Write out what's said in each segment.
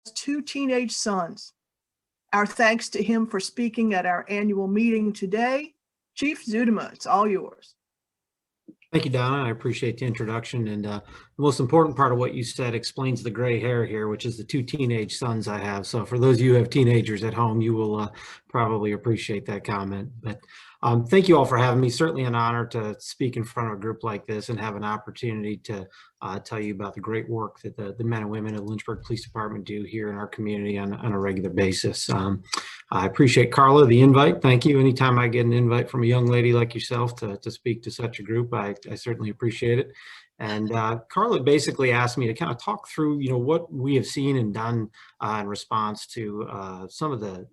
2 teenage sons. Our thanks to him for speaking at our annual meeting today. Chief Zuidema, it's all yours. Thank you, Donna. I appreciate the introduction. And the most important part of what you said explains the gray hair here, which is the 2 teenage sons I have. So for those of you who have teenagers at home, you will probably appreciate that comment. But thank you all for having me. Certainly an honor to speak in front of a group like this and have an opportunity to tell you about the great work that the men and women of the Lynchburg Police Department do here in our community on a regular basis. I appreciate Carla, the invite. Thank you. Anytime I get an invite from a young lady like yourself to speak to such a group, I certainly appreciate it. And Carla basically asked me to kind of talk through, what we have seen and done in response to some of the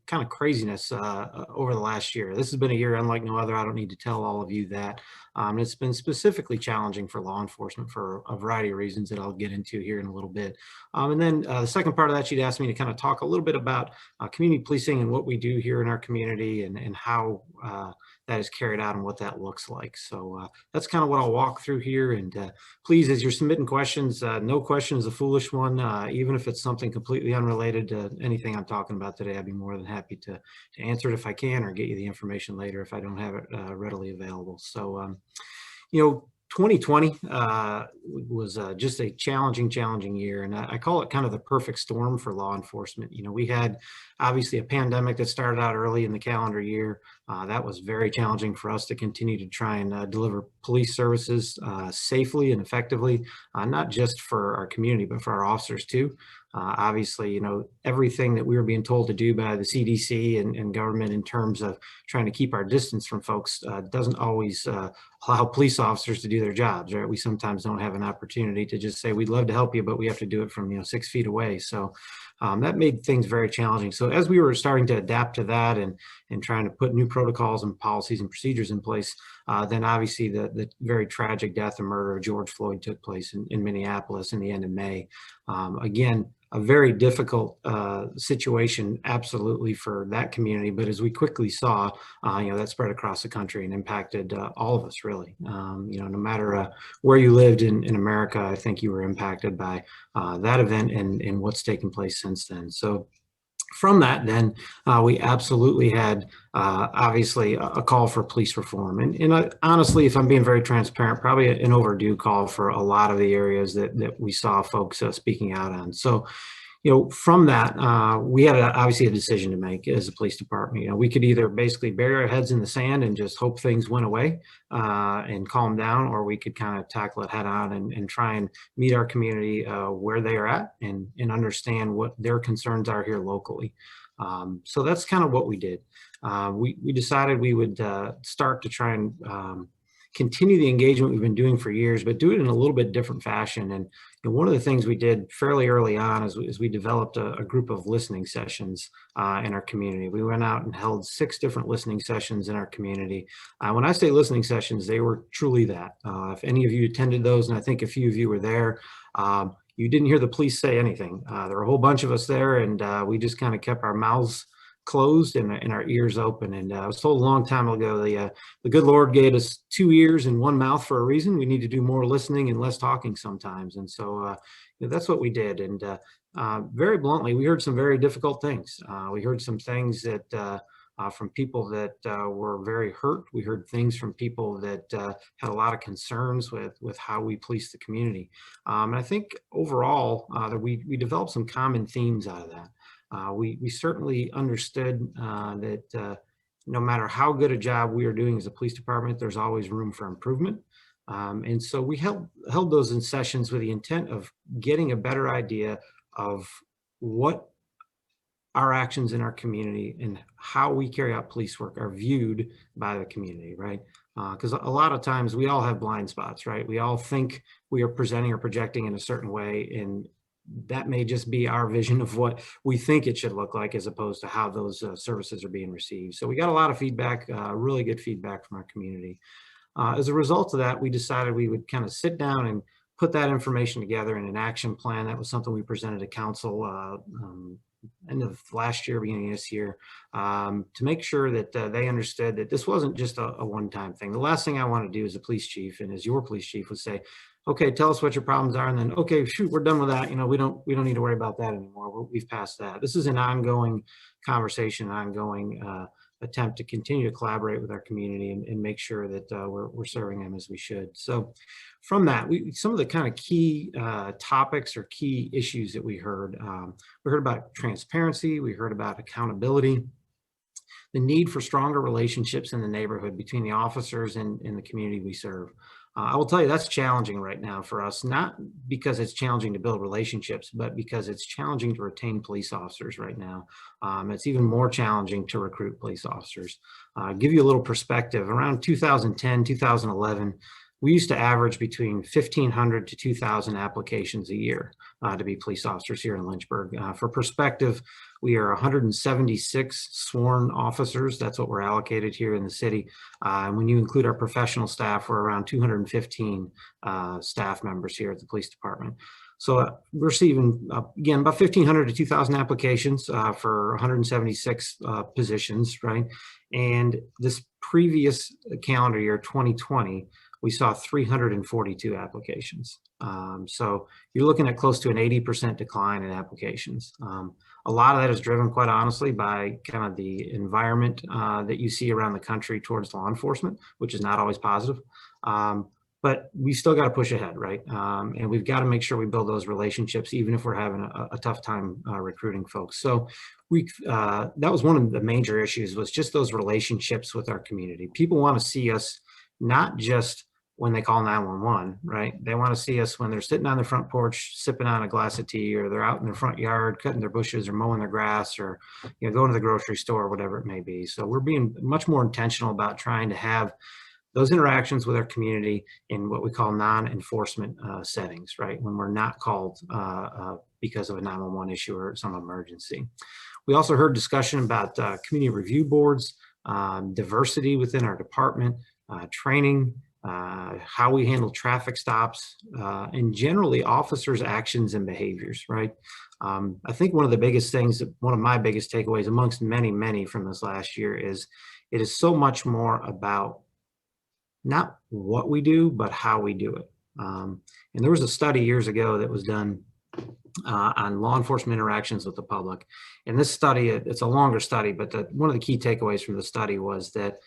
kind of craziness over the last year. This has been a year unlike no other. I don't need to tell all of you that. It's been specifically challenging for law enforcement for a variety of reasons that I'll get into here in a little bit. And then the second part of that, she'd asked me to kind of talk a little bit about community policing and what we do here in our community and how that is carried out and what that looks like. So that's kind of what I'll walk through here. And please, as you're submitting questions, no question is a foolish one. Even if it's something completely unrelated to anything I'm talking about today, I'd be more than happy to answer it if I can, or get you the information later if I don't have it readily available. So, 2020 was just a challenging year, and I call it kind of the perfect storm for law enforcement. We had obviously a pandemic that started out early in the calendar year. That was very challenging for us to continue to try and deliver police services safely and effectively, not just for our community, but for our officers too. Obviously, everything that we were being told to do by the CDC and government in terms of trying to keep our distance from folks doesn't always allow police officers to do their jobs, right? We sometimes don't have an opportunity to just say, we'd love to help you, but we have to do it from, 6 feet away. So that made things very challenging. So as we were starting to adapt to that and trying to put new protocols and policies and procedures in place, then obviously the very tragic death and murder of George Floyd took place in Minneapolis in the end of May. Again, a very difficult situation, absolutely, for that community. But as we quickly saw, that spread across the country and impacted all of us, really. No matter where you lived in America, I think you were impacted by that event and what's taken place since then. So from that, then we absolutely had obviously a call for police reform. And honestly, if I'm being very transparent, probably an overdue call for a lot of the areas that we saw folks speaking out on. So, from that, we had obviously a decision to make as a police department. We could either basically bury our heads in the sand and just hope things went away and calm down, or we could kind of tackle it head on and try and meet our community where they are at and understand what their concerns are here locally. So that's kind of what we did. We decided we would start to try and continue the engagement we've been doing for years, but do it in a little bit different fashion. And one of the things we did fairly early on is we developed a group of listening sessions in our community. We went out and held 6 different listening sessions in our community. When I say listening sessions, they were truly that. If any of you attended those, and I think a few of you were there, you didn't hear the police say anything. There were a whole bunch of us there, and we just kind of kept our mouths closed and our ears open. And I was told a long time ago, the good Lord gave us 2 ears and 1 mouth for a reason. We need to do more listening and less talking sometimes. And so that's what we did. And very bluntly, we heard some very difficult things. We heard some things that from people that were very hurt. We heard things from people that had a lot of concerns with how we police the community. And I think overall that we developed some common themes out of that. We certainly understood that no matter how good a job we are doing as a police department, there's always room for improvement. And so we held those in sessions with the intent of getting a better idea of what our actions in our community and how we carry out police work are viewed by the community, right? Because a lot of times we all have blind spots, right? We all think we are presenting or projecting in a certain way, and that may just be our vision of what we think it should look like as opposed to how those services are being received. So we got a lot of feedback, really good feedback from our community. As a result of that, we decided we would kind of sit down and put that information together in an action plan. That was something we presented to council end of last year, beginning of this year, to make sure that they understood that this wasn't just a one-time thing. The last thing I want to do as a police chief and as your police chief would say, okay, tell us what your problems are, and then, okay, shoot, we're done with that. You know, we don't need to worry about that anymore. We've passed that. This is an ongoing conversation, ongoing attempt to continue to collaborate with our community and make sure that we're serving them as we should. So from that, some of the kind of key topics or key issues that we heard about transparency, we heard about accountability, the need for stronger relationships in the neighborhood between the officers and the community we serve. I will tell you that's challenging right now for us, not because it's challenging to build relationships, but because it's challenging to retain police officers right now. It's even more challenging to recruit police officers. Give you a little perspective, around 2010, 2011, we used to average between 1,500 to 2,000 applications a year to be police officers here in Lynchburg. For perspective, we are 176 sworn officers. That's what we're allocated here in the city. And when you include our professional staff, we're around 215 staff members here at the police department. So we're receiving, again, about 1,500 to 2,000 applications for 176 positions, right? And this previous calendar year, 2020, we saw 342 applications. So you're looking at close to an 80% decline in applications. A lot of that is driven, quite honestly, by kind of the environment that you see around the country towards law enforcement, which is not always positive. But we still got to push ahead, right? And we've got to make sure we build those relationships, even if we're having a tough time recruiting folks. So that was one of the major issues, was just those relationships with our community. People want to see us not just when they call 911, right? They want to see us when they're sitting on the front porch, sipping on a glass of tea, or they're out in their front yard, cutting their bushes or mowing their grass, or, you know, going to the grocery store, whatever it may be. So we're being much more intentional about trying to have those interactions with our community in what we call non-enforcement settings, right? When we're not called because of a 911 issue or some emergency. We also heard discussion about community review boards, diversity within our department, training, how we handle traffic stops, and generally officers' actions and behaviors, right? I think one of the biggest things, one of my biggest takeaways amongst many, many from this last year is it is so much more about not what we do, but how we do it. And there was a study years ago that was done on law enforcement interactions with the public. And this study, it's a longer study, but one of the key takeaways from the study was that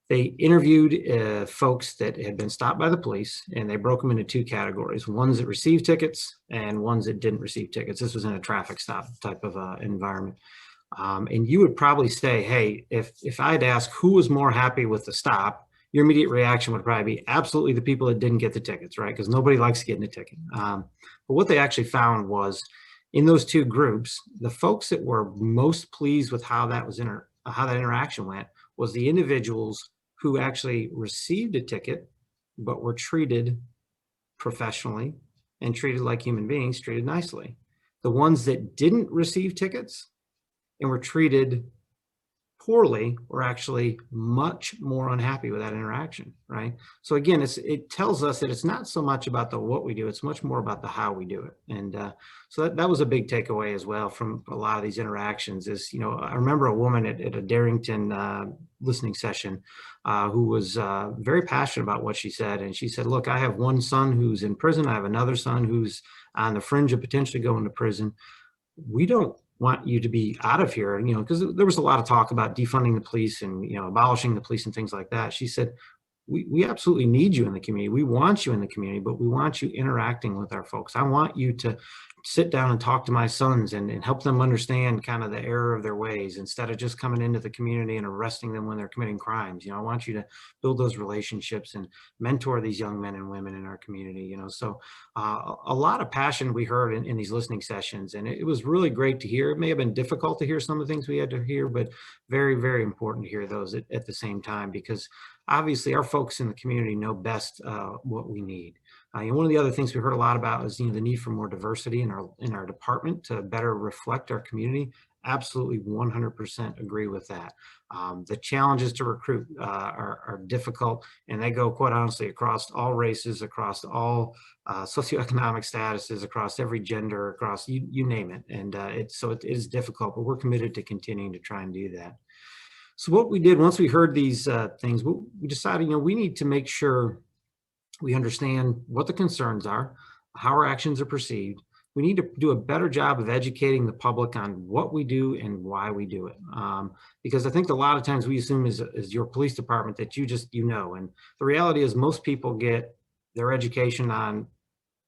they interviewed folks that had been stopped by the police, and they broke them into two categories: ones that received tickets and ones that didn't receive tickets. This was in a traffic stop type of environment. And you would probably say, hey, if I'd ask who was more happy with the stop, your immediate reaction would probably be absolutely the people that didn't get the tickets, right? Because nobody likes getting a ticket. But what they actually found was, in those two groups, the folks that were most pleased with how that was how that interaction went was the individuals who actually received a ticket, but were treated professionally and treated like human beings, treated nicely. The ones that didn't receive tickets and were treated poorly were actually much more unhappy with that interaction, right? So again, it tells us that it's not so much about the what we do, it's much more about the how we do it. And so that was a big takeaway as well from a lot of these interactions is, you know, I remember a woman at a Darrington listening session who was very passionate about what she said. And she said, look, I have one son who's in prison. I have another son who's on the fringe of potentially going to prison. We don't want you to be out of here, you know, because there was a lot of talk about defunding the police and, you know, abolishing the police and things like that. She said, we absolutely need you in the community. We want you in the community, but we want you interacting with our folks. I want you to sit down and talk to my sons and help them understand kind of the error of their ways instead of just coming into the community and arresting them when they're committing crimes. You know, I want you to build those relationships and mentor these young men and women in our community, you know. So a lot of passion we heard in these listening sessions, and it was really great to hear. It may have been difficult to hear some of the things we had to hear, but very, very important to hear those at the same time, because obviously our folks in the community know best what we need. And one of the other things we heard a lot about is, you know, the need for more diversity in our department to better reflect our community. Absolutely 100% agree with that. The challenges to recruit are difficult, and they go, quite honestly, across all races, across all socioeconomic statuses, across every gender, across you name it. And it is difficult, but we're committed to continuing to try and do that. So what we did once we heard these things, we decided, you know, we need to make sure We understand what the concerns are, how our actions are perceived. We need to do a better job of educating the public on what we do and why we do it. Because I think a lot of times we assume as your police department that you know, and the reality is most people get their education on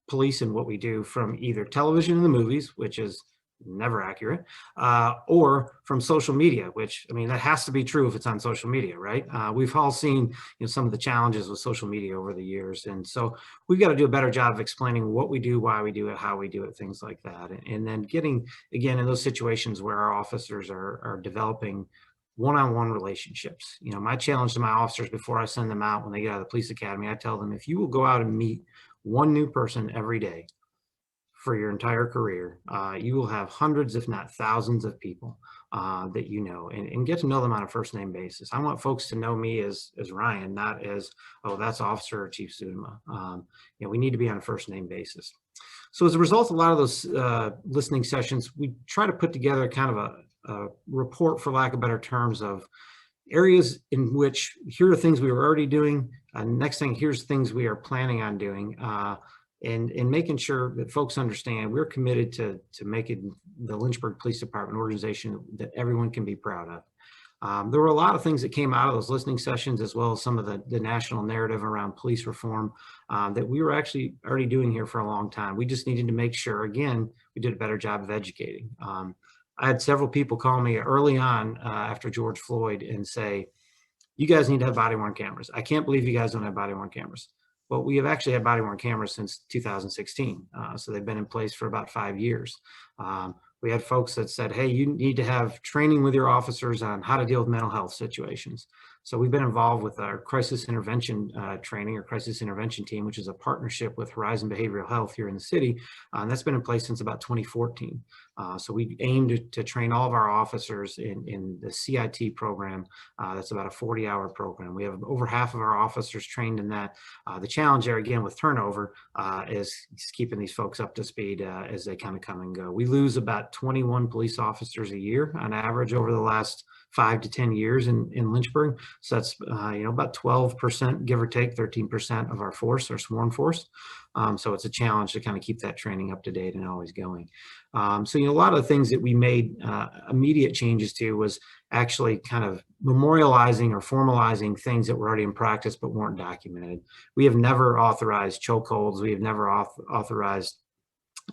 police and what we do from either television and the movies, which is never accurate, or from social media, which, I mean, that has to be true if it's on social media, right? We've all seen, some of the challenges with social media over the years. And so we've got to do a better job of explaining what we do, why we do it, how we do it, things like that. And then getting, again, in those situations where our officers are developing one-on-one relationships. My challenge to my officers before I send them out when they get out of the police academy, I tell them, if you will go out and meet one new person every day for your entire career, you will have hundreds, if not thousands of people that you know, and get to know them on a first name basis. I want folks to know me as Ryan, not as, oh, that's Officer or Chief Zuidema. We need to be on a first name basis. So as a result of a lot of those listening sessions, we try to put together kind of a report, for lack of better terms, of areas in which here are things we were already doing. Next thing, here's things we are planning on doing. And making sure that folks understand we're committed to making the Lynchburg Police Department organization that everyone can be proud of. There were a lot of things that came out of those listening sessions, as well as some of the national narrative around police reform that we were actually already doing here for a long time. We just needed to make sure, again, we did a better job of educating. I had several people call me early on after George Floyd and say, you guys need to have body-worn cameras. I can't believe you guys don't have body-worn cameras. Well, we have actually had body-worn cameras since 2016. So they've been in place for about 5 years. We had folks that said, hey, you need to have training with your officers on how to deal with mental health situations. So we've been involved with our crisis intervention training, or crisis intervention team, which is a partnership with Horizon Behavioral Health here in the city. And that's been in place since about 2014. So we aim to train all of our officers in the CIT program. That's about a 40-hour program. We have over half of our officers trained in that. The challenge there, again, with turnover is keeping these folks up to speed as they kind of come and go. We lose about 21 police officers a year on average over the last 5 to 10 years in Lynchburg. So that's, about 12%, give or take 13% of our force, our sworn force. So it's a challenge to kind of keep that training up to date and always going. So, a lot of the things that we made immediate changes to was actually kind of memorializing or formalizing things that were already in practice but weren't documented. We have never authorized chokeholds. We have never authorized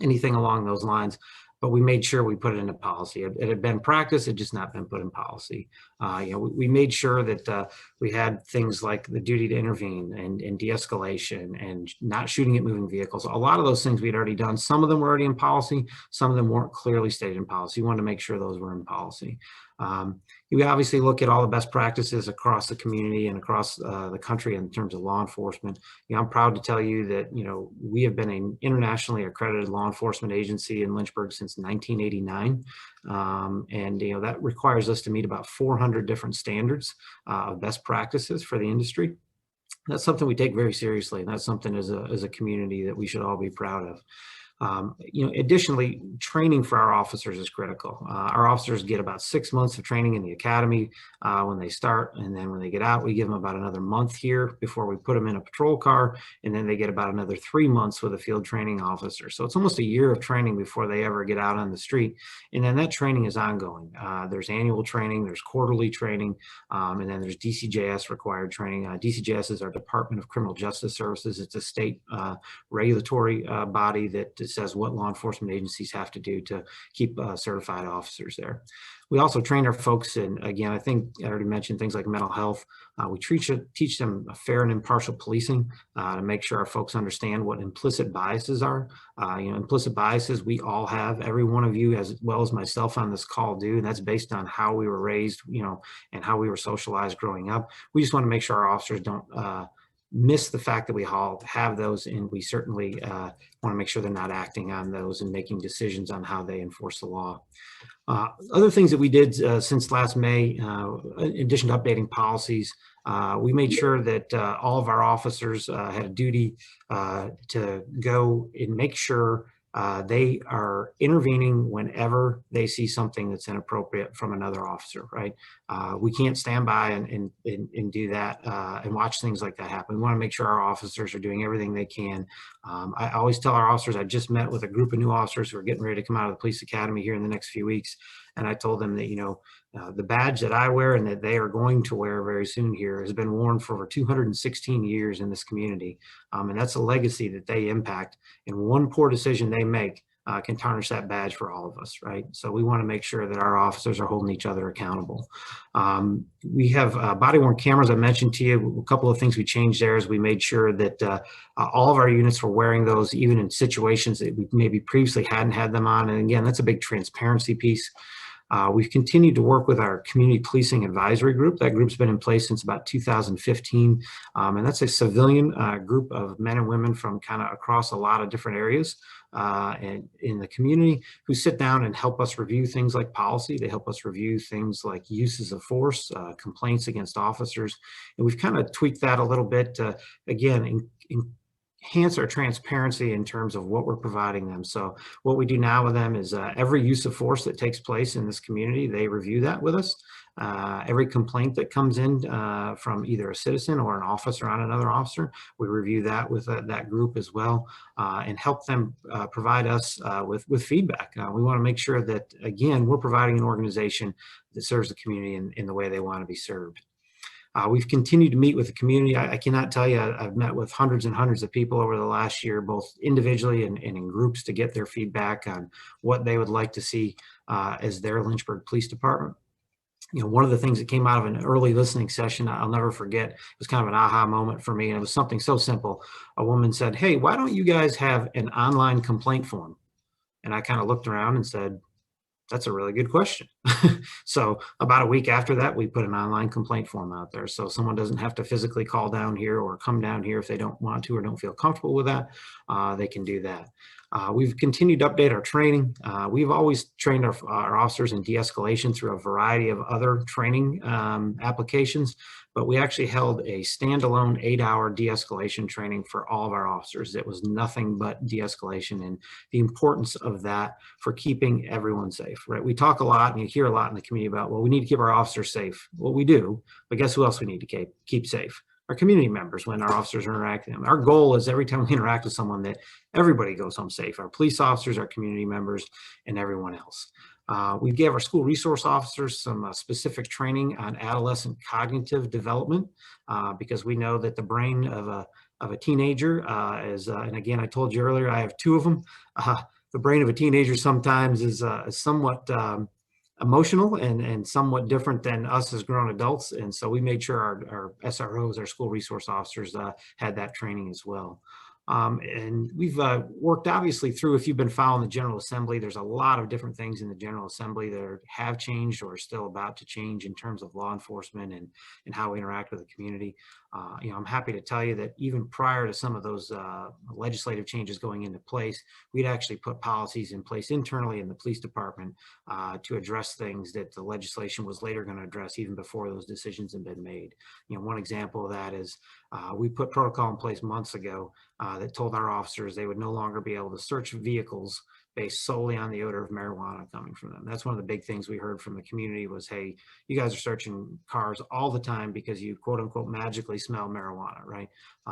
anything along those lines, but we made sure we put it into policy. It had been practice, it had just not been put in policy. We made sure that we had things like the duty to intervene and de-escalation and not shooting at moving vehicles. A lot of those things we'd already done. Some of them were already in policy. Some of them weren't clearly stated in policy. We wanted to make sure those were in policy. We obviously look at all the best practices across the community and across the country in terms of law enforcement. I'm proud to tell you that, we have been an internationally accredited law enforcement agency in Lynchburg since 1989. And, that requires us to meet about 400 different standards of best practices for the industry. That's something we take very seriously. And that's something as a community that we should all be proud of. Additionally, training for our officers is critical. Our officers get about 6 months of training in the academy when they start, and then when they get out, we give them about another month here before we put them in a patrol car, and then they get about another 3 months with a field training officer. So it's almost a year of training before they ever get out on the street, and then that training is ongoing. There's annual training, there's quarterly training, and then there's DCJS required training. DCJS is our Department of Criminal Justice Services. It's a state regulatory body that says what law enforcement agencies have to do to keep certified officers there. We also train our folks in, again, I think I already mentioned things like mental health. We teach them a fair and impartial policing to make sure our folks understand what implicit biases are. Implicit biases we all have, every one of you as well as myself on this call do, and that's based on how we were raised, and how we were socialized growing up. We just want to make sure our officers don't miss the fact that we all have those, and we certainly want to make sure they're not acting on those and making decisions on how they enforce the law. Other things that we did since last May, in addition to updating policies, we made sure that all of our officers had a duty to go and make sure they are intervening whenever they see something that's inappropriate from another officer, right? We can't stand by and do that and watch things like that happen. We want to make sure our officers are doing everything they can. I always tell our officers, I just met with a group of new officers who are getting ready to come out of the police academy here in the next few weeks. And I told them that, the badge that I wear and that they are going to wear very soon here has been worn for over 216 years in this community. And that's a legacy that they impact. And one poor decision they make can tarnish that badge for all of us, right? So we want to make sure that our officers are holding each other accountable. We have body-worn cameras. I mentioned to you a couple of things we changed there is we made sure that all of our units were wearing those, even in situations that we maybe previously hadn't had them on. And again, that's a big transparency piece. We've continued to work with our community policing advisory group. That group's been in place since about 2015. And that's a civilian group of men and women from kind of across a lot of different areas and in the community who sit down and help us review things like policy. They help us review things like uses of force, complaints against officers. And we've kind of tweaked that a little bit to, again, enhance our transparency in terms of what we're providing them. So what we do now with them is every use of force that takes place in this community, they review that with us. Every complaint that comes in from either a citizen or an officer on another officer, we review that with that group as well and help them provide us with feedback. We want to make sure that, again, we're providing an organization that serves the community in the way they want to be served. We've continued to meet with the community. I cannot tell you, I've met with hundreds and hundreds of people over the last year, both individually and in groups, to get their feedback on what they would like to see as their Lynchburg Police Department. One of the things that came out of an early listening session, I'll never forget, it was kind of an aha moment for me. And it was something so simple. A woman said, "Hey, why don't you guys have an online complaint form?" And I kind of looked around and said, "That's a really good question." So about a week after that, we put an online complaint form out there. So someone doesn't have to physically call down here or come down here if they don't want to or don't feel comfortable with that. They can do that. We've continued to update our training. We've always trained our officers in de-escalation through a variety of other training applications, but we actually held a standalone 8-hour de-escalation training for all of our officers. It was nothing but de-escalation and the importance of that for keeping everyone safe, right? We talk a lot and you hear a lot in the community about, well, we need to keep our officers safe. Well, we do, but guess who else we need to keep safe? Our community members when our officers are interacting with them. Our goal is every time we interact with someone that everybody goes home safe, our police officers, our community members, and everyone else. We gave our school resource officers some specific training on adolescent cognitive development because we know that the brain of a teenager is, and again, I told you earlier, I have 2 of them. The brain of a teenager sometimes is somewhat emotional and somewhat different than us as grown adults. And so we made sure our SROs, our school resource officers, had that training as well. And we've worked obviously through, if you've been following the General Assembly, there's a lot of different things in the General Assembly that have changed or are still about to change in terms of law enforcement and how we interact with the community. I'm happy to tell you that even prior to some of those legislative changes going into place, we'd actually put policies in place internally in the police department to address things that the legislation was later going to address even before those decisions had been made. One example of that is we put protocol in place months ago that told our officers they would no longer be able to search vehicles based solely on the odor of marijuana coming from them. That's one of the big things we heard from the community was, hey, you guys are searching cars all the time because you quote unquote magically smell marijuana, right?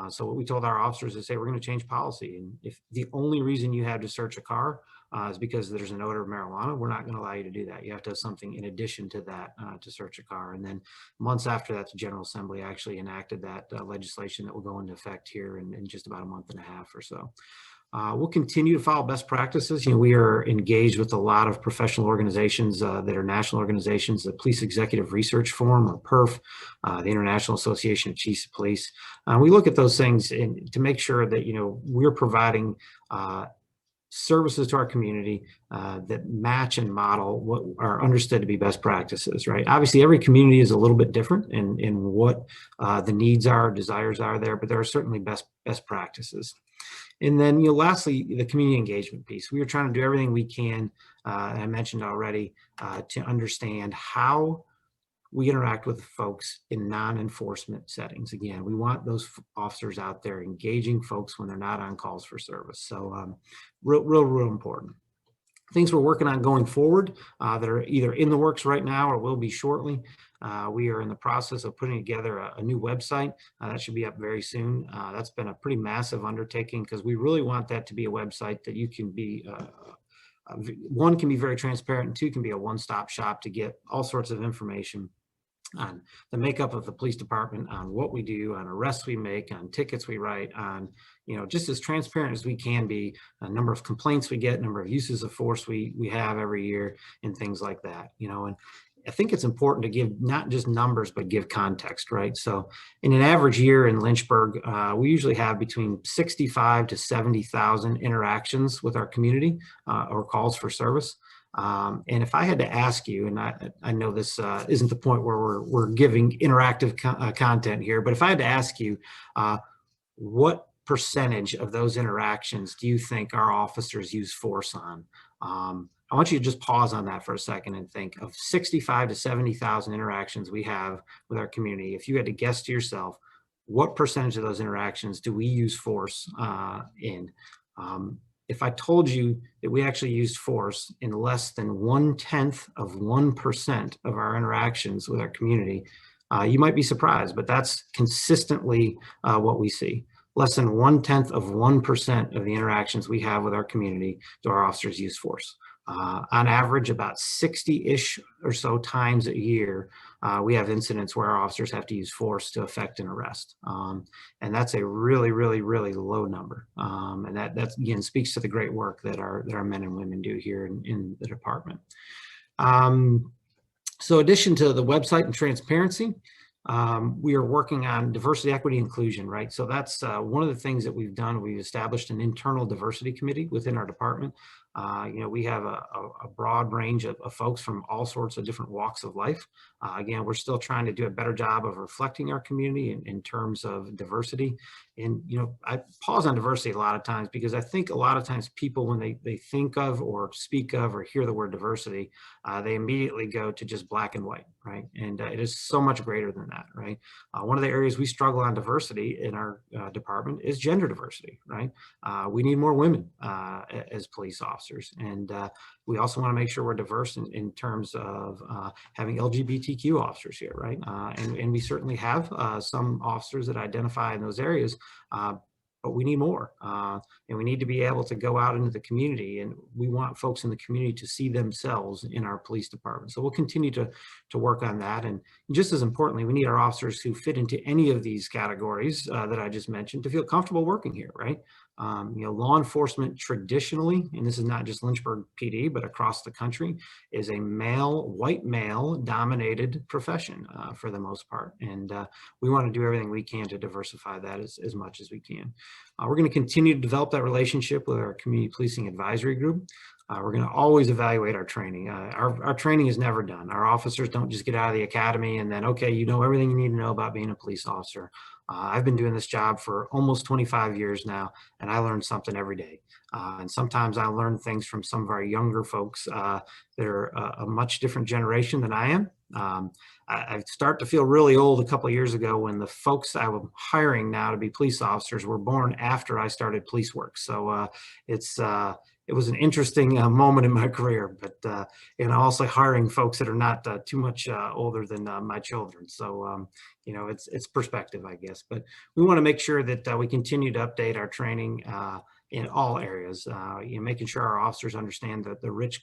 So what we told our officers is, hey, we're going to change policy. And if the only reason you have to search a car is because there's an odor of marijuana, we're not going to allow you to do that. You have to have something in addition to that to search a car. And then months after that, the General Assembly actually enacted that legislation that will go into effect here in just about a month and a half or so. We'll continue to follow best practices. We are engaged with a lot of professional organizations that are national organizations, the Police Executive Research Forum, or PERF, the International Association of Chiefs of Police. We look at those things to make sure that, we're providing services to our community that match and model what are understood to be best practices, right? Obviously, every community is a little bit different in what the needs are, desires are there, but there are certainly best practices. And then, lastly, the community engagement piece. We are trying to do everything we can, and I mentioned already, to understand how we interact with folks in non-enforcement settings. Again, we want those officers out there engaging folks when they're not on calls for service. So real important. Things we're working on going forward that are either in the works right now or will be shortly. We are in the process of putting together a new website that should be up very soon. That's been a pretty massive undertaking because we really want that to be a website that you can be, one, can be very transparent, and two, can be a one-stop shop to get all sorts of information on the makeup of the police department, on what we do, on arrests we make, on tickets we write, on, just as transparent as we can be, a number of complaints we get, number of uses of force we have every year, and things like that, and I think it's important to give not just numbers, but give context, right? So in an average year in Lynchburg, we usually have between 65 to 70,000 interactions with our community or calls for service. And if I had to ask you, and I know this isn't the point where we're giving interactive content here, but if I had to ask you, what percentage of those interactions do you think our officers use force on? I want you to just pause on that for a second and think of 65 to 70,000 interactions we have with our community. If you had to guess to yourself, what percentage of those interactions do we use force in? If I told you that we actually used force in less than 0.1% of our interactions with our community, you might be surprised, but that's consistently what we see. Less than 0.1% of the interactions we have with our community do our officers use force. On average, about 60-ish or so times a year, we have incidents where our officers have to use force to effect an arrest. And that's a really, really, really low number. And that again speaks to the great work that our men and women do here in the department. So in addition to the website and transparency, we are working on diversity, equity, inclusion, right? So that's one of the things that we've done. We've established an internal diversity committee within our department. We have a broad range of folks from all sorts of different walks of life. Again, we're still trying to do a better job of reflecting our community in terms of diversity. And, I pause on diversity a lot of times because I think a lot of times people, when they think of or speak of or hear the word diversity, they immediately go to just black and white, right? And it is so much greater than that, right? One of the areas we struggle on diversity in our department is gender diversity, right? We need more women as police officers. And we also want to make sure we're diverse in terms of having LGBTQ officers here, right? And we certainly have some officers that identify in those areas, but we need more. And we need to be able to go out into the community, and we want folks in the community to see themselves in our police department. So we'll continue to work on that. And just as importantly, we need our officers who fit into any of these categories that I just mentioned to feel comfortable working here, right? Law enforcement traditionally, and this is not just Lynchburg PD, but across the country, is a white male dominated profession for the most part. And we want to do everything we can to diversify that as much as we can. We're going to continue to develop that relationship with our community policing advisory group. We're going to always evaluate our training. Our training is never done. Our officers don't just get out of the academy and then, okay, you know everything you need to know about being a police officer. I've been doing this job for almost 25 years now, and I learn something every day. And sometimes I learn things from some of our younger folks that are a much different generation than I am. I start to feel really old a couple of years ago when the folks I was hiring now to be police officers were born after I started police work. So it was an interesting moment in my career, but also hiring folks that are not too much older than my children. So, it's perspective, I guess. But we want to make sure that we continue to update our training in all areas, making sure our officers understand the rich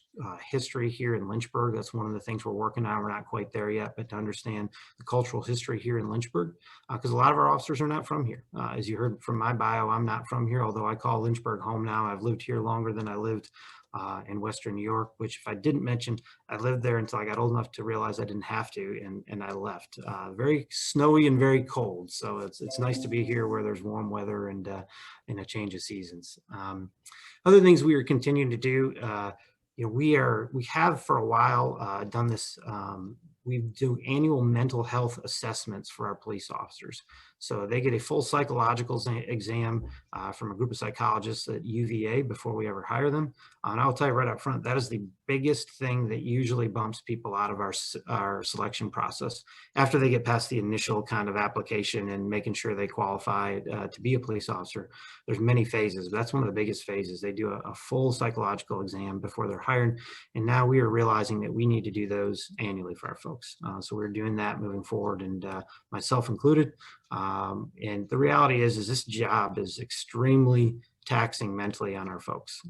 history here in Lynchburg. That's one of the things we're working on. We're not quite there yet, but to understand the cultural history here in Lynchburg, because a lot of our officers are not from here. As you heard from my bio, I'm not from here, although I call Lynchburg home now. I've lived here longer than I lived in Western New York, which if I didn't mention, I lived there until I got old enough to realize I didn't have to, and I left. Very snowy and very cold. So it's nice to be here where there's warm weather and a change of seasons. Other things we are continuing to do, we have for a while done this we do annual mental health assessments for our police officers. So they get a full psychological exam from a group of psychologists at UVA before we ever hire them. And I'll tell you right up front, that is the biggest thing that usually bumps people out of our selection process. After they get past the initial kind of application and making sure they qualify to be a police officer, there's many phases, but that's one of the biggest phases. They do a full psychological exam before they're hired. And now we are realizing that we need to do those annually for our folks. So we're doing that moving forward, and myself included. And the reality is this job is extremely taxing mentally on our folks.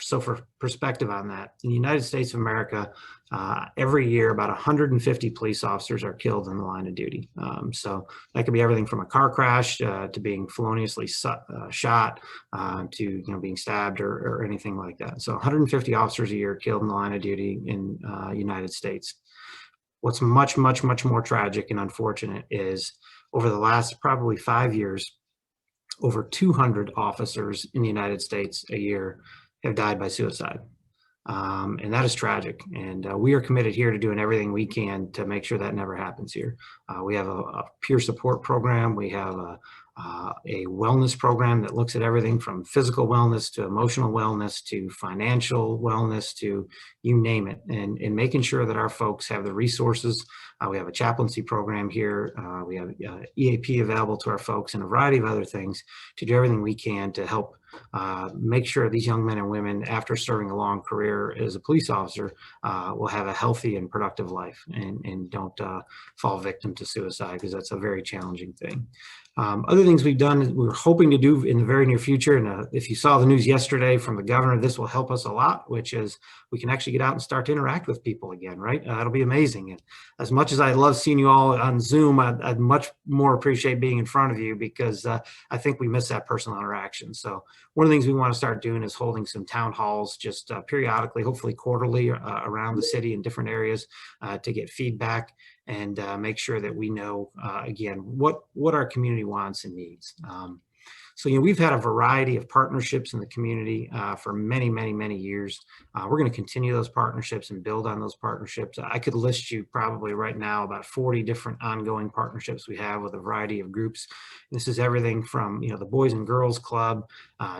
So for perspective on that, in the United States of America, every year about 150 police officers are killed in the line of duty. So that could be everything from a car crash to being feloniously shot to being stabbed or anything like that. So 150 officers a year killed in the line of duty in United States. What's much, much, much more tragic and unfortunate is over the last probably 5 years, over 200 officers in the United States a year have died by suicide. And that is tragic. And we are committed here to doing everything we can to make sure that never happens here. We have a peer support program. We have a wellness program that looks at everything from physical wellness to emotional wellness to financial wellness to you name it, and making sure that our folks have the resources. We have a chaplaincy program here. We have EAP available to our folks and a variety of other things to do everything we can to help make sure these young men and women, after serving a long career as a police officer, will have a healthy and productive life and don't fall victim to suicide, because that's a very challenging thing. Other things we've done, we're hoping to do in the very near future, and if you saw the news yesterday from the governor, this will help us a lot, which is we can actually get out and start to interact with people again, right? It'll be amazing. And as much as I love seeing you all on Zoom, I'd much more appreciate being in front of you, because I think we miss that personal interaction. So one of the things we want to start doing is holding some town halls just periodically, hopefully quarterly, around the city in different areas to get feedback and make sure that we know, again, what our community wants and needs. So, we've had a variety of partnerships in the community for many, many, many years. We're going to continue those partnerships and build on those partnerships. I could list you probably right now about 40 different ongoing partnerships we have with a variety of groups. This is everything from, the Boys and Girls Club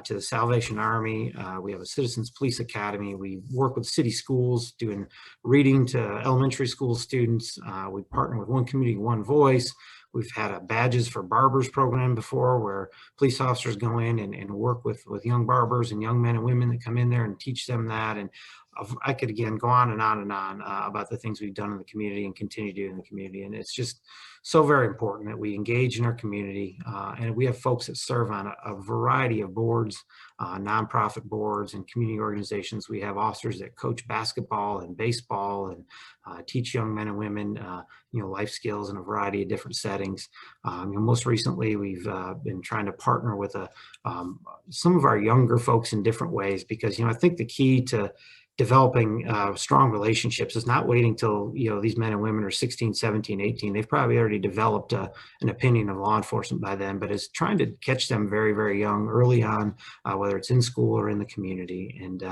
to the Salvation Army. We have a Citizens Police Academy. We work with city schools doing reading to elementary school students. We partner with One Community, One Voice. We've had a Badges for Barbers program before, where police officers go in and work with young barbers and young men and women that come in there and teach them that. And I could, again, go on and on and on about the things we've done in the community and continue to do in the community. And it's just so very important that we engage in our community. And we have folks that serve on a variety of boards, nonprofit boards and community organizations. We have officers that coach basketball and baseball and teach young men and women, life skills in a variety of different settings. Most recently, we've been trying to partner with some of our younger folks in different ways, because, I think the key to developing strong relationships is not waiting till these men and women are 16, 17, 18. They've probably already developed an opinion of law enforcement by then, but it's trying to catch them very, very young, early on, whether it's in school or in the community, and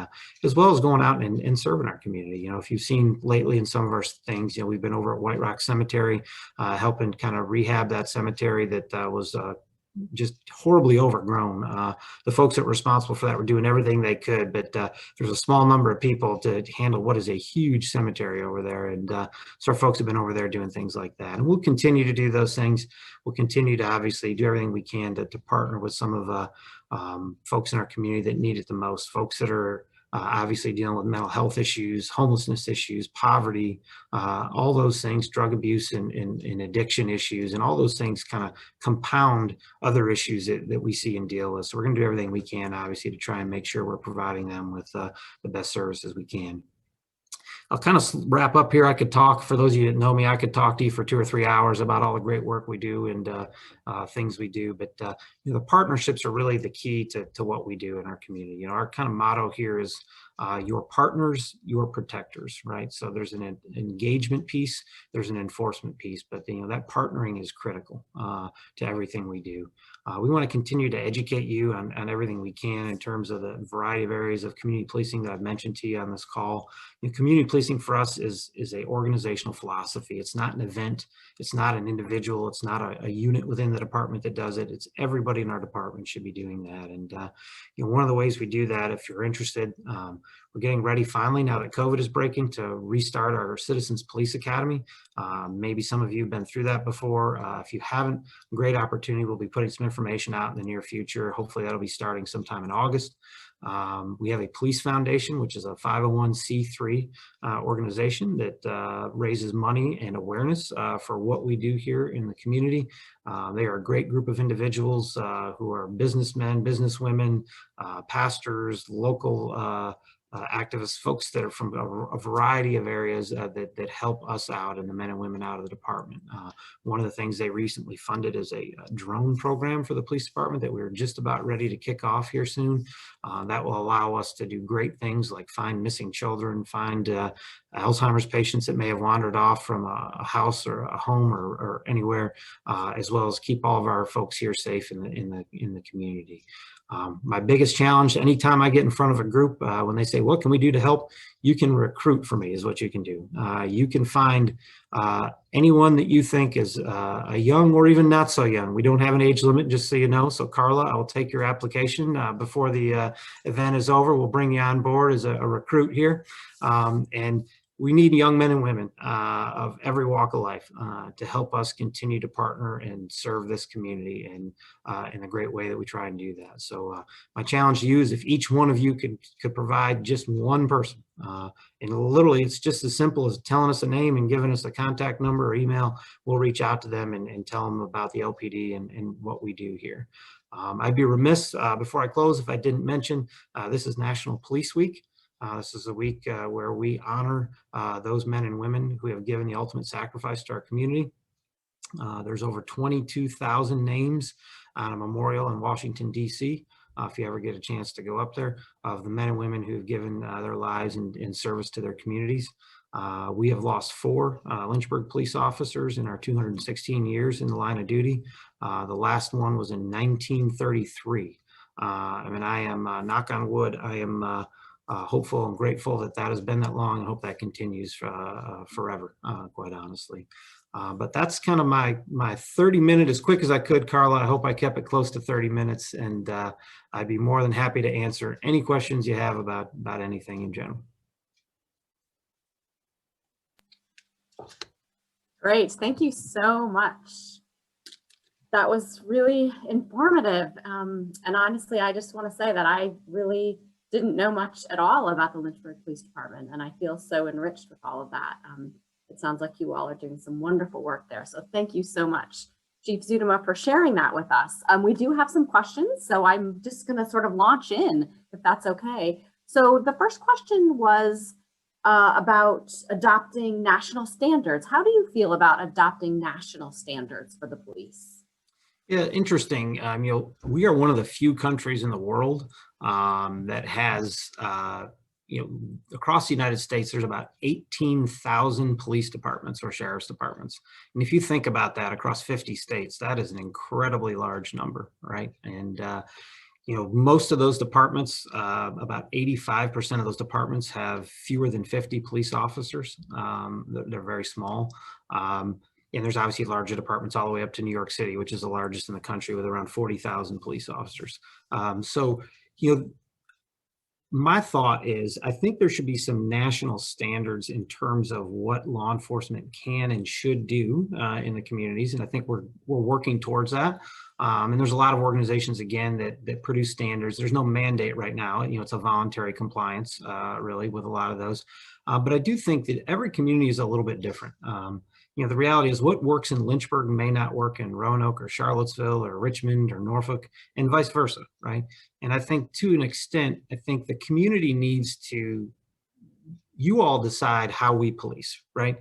as well as going out and serving our community. If you've seen lately in some of our things, we've been over at White Rock Cemetery, helping kind of rehab that cemetery that was just horribly overgrown. The folks that were responsible for that were doing everything they could, but there's a small number of people to handle what is a huge cemetery over there. And so our folks have been over there doing things like that. And we'll continue to do those things. We'll continue to obviously do everything we can to partner with some of the folks in our community that need it the most, folks that are obviously dealing with mental health issues, homelessness issues, poverty, all those things, drug abuse and addiction issues, and all those things kind of compound other issues that we see and deal with. So we're going to do everything we can, obviously, to try and make sure we're providing them with the best services we can. I'll kind of wrap up here. I could talk, for those of you that know me, I could talk to you for 2 or 3 hours about all the great work we do and things we do. But the partnerships are really the key to what we do in our community. Our kind of motto here is your partners, your protectors, right? So there's an engagement piece, there's an enforcement piece, but that partnering is critical to everything we do. We want to continue to educate you on everything we can in terms of the variety of areas of community policing that I've mentioned to you on this call. Community policing for us is a organizational philosophy. It's not an event. It's not an individual. It's not a unit within the department that does it. It's everybody in our department should be doing that. And one of the ways we do that, if you're interested, we're getting ready finally, now that COVID is breaking, to restart our Citizens Police Academy. Maybe some of you have been through that before. If you haven't, great opportunity. We'll be putting some information out in the near future. Hopefully that'll be starting sometime in August. We have a police foundation, which is a 501c3 organization that raises money and awareness for what we do here in the community. They are a great group of individuals who are businessmen, businesswomen, pastors, local activists, folks that are from a variety of areas that help us out and the men and women out of the department. One of the things they recently funded is a drone program for the police department that we're just about ready to kick off here soon. That will allow us to do great things like find missing children, find Alzheimer's patients that may have wandered off from a house or a home or anywhere, as well as keep all of our folks here safe in the community. My biggest challenge, anytime I get in front of a group, when they say, what can we do to help? You can recruit for me is what you can do. You can find anyone that you think is a young or even not so young. We don't have an age limit, just so you know. So Carla, I'll take your application before the event is over. We'll bring you on board as a recruit here. And we need young men and women of every walk of life to help us continue to partner and serve this community in a great way that we try and do that. So my challenge to you is if each one of you could provide just one person, and literally it's just as simple as telling us a name and giving us a contact number or email, we'll reach out to them and tell them about the LPD and what we do here. I'd be remiss before I close if I didn't mention this is National Police Week. This is a week where we honor those men and women who have given the ultimate sacrifice to our community. There's over 22,000 names on a memorial in Washington, D.C. If you ever get a chance to go up there, of the men and women who have given their lives in service to their communities. We have lost 4 Lynchburg police officers in our 216 years in the line of duty. The last one was in 1933. I mean, I am, knock on wood, I am hopeful and grateful that has been that long, and hope that continues forever, quite honestly. But that's kind of my 30-minute, as quick as I could, Carla. I hope I kept it close to 30 minutes, and I'd be more than happy to answer any questions you have about anything in general. Great, thank you so much. That was really informative. And honestly, I just want to say that I really didn't know much at all about the Lynchburg Police Department, and I feel so enriched with all of that. It sounds like you all are doing some wonderful work there. So thank you so much, Chief Zuidema, for sharing that with us. We do have some questions, so I'm just going to sort of launch in, if that's okay. So the first question was about adopting national standards. How do you feel about adopting national standards for the police? Yeah, interesting. We are one of the few countries in the world that has, across the United States, there's about 18,000 police departments or sheriff's departments. And if you think about that across 50 states, that is an incredibly large number, right? And, most of those departments, about 85% of those departments have fewer than 50 police officers. They're very small. And there's obviously larger departments all the way up to New York City, which is the largest in the country with around 40,000 police officers. My thought is, I think there should be some national standards in terms of what law enforcement can and should do in the communities. And I think we're working towards that. And there's a lot of organizations, again, that produce standards. There's no mandate right now. It's a voluntary compliance, really, with a lot of those. But I do think that every community is a little bit different. The reality is what works in Lynchburg may not work in Roanoke or Charlottesville or Richmond or Norfolk, and vice versa, right? And I think to an extent, I think the community needs to, you all decide how we police, right?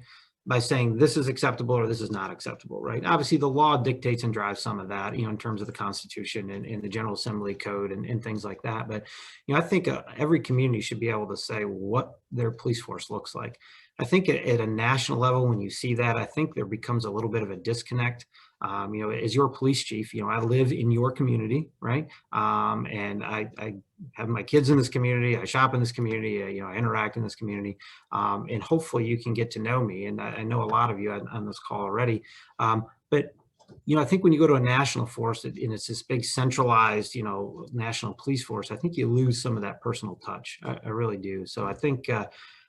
by saying this is acceptable or this is not acceptable, right? Obviously, the law dictates and drives some of that, in terms of the Constitution and the General Assembly Code and things like that. But, I think every community should be able to say what their police force looks like. I think at a national level, when you see that, I think there becomes a little bit of a disconnect. As your police chief, I live in your community, right? And I have my kids in this community. I shop in this community. I interact in this community. And hopefully you can get to know me. And I know a lot of you on this call already. But I think when you go to a national force and it's this big centralized, national police force, I think you lose some of that personal touch. I really do. So I think